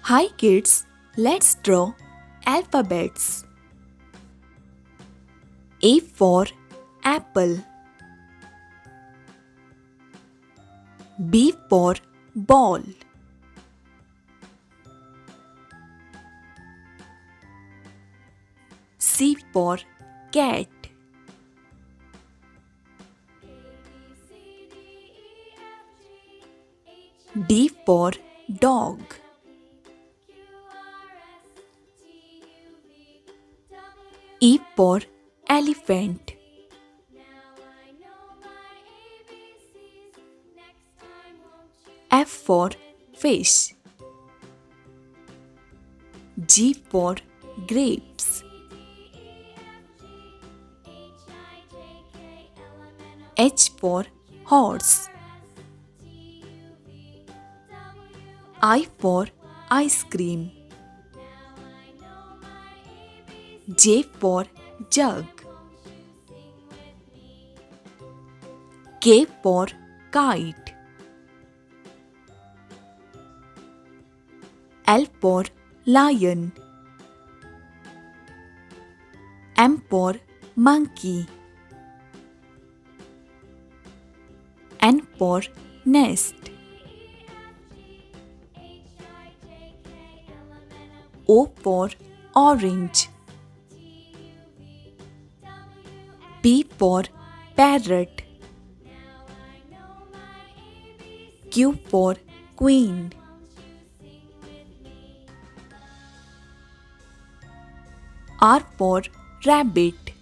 Hi kids, let's draw alphabets. A for apple. B for ball. C for cat. D for dog. E for elephant. F for fish. G for grapes. H for horse. I for ice cream. J for jug. K for kite. L for lion. M for monkey. N for nest. O for orange. P for parrot. Q for queen. R for rabbit.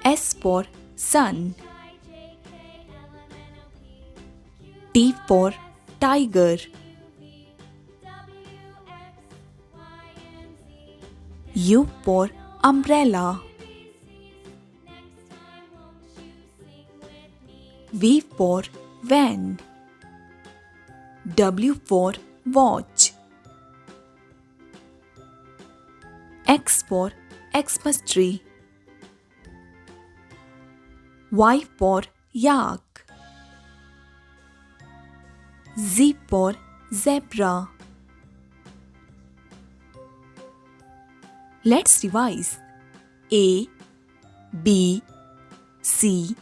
S for sun. T for tiger. U for umbrella. V for van. W for watch. X for Xmas tree. Y for yak. Z for zebra. Let's revise. A, B, C,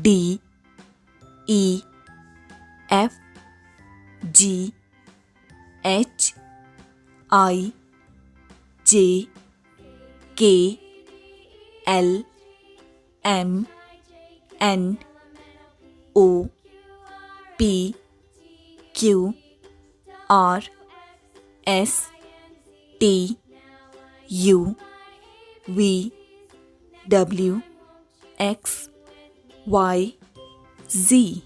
D, E, F, G, H, I, J, K, L, M, N, O, P, Q, R, S, T, U, V, W, X, Y, Z.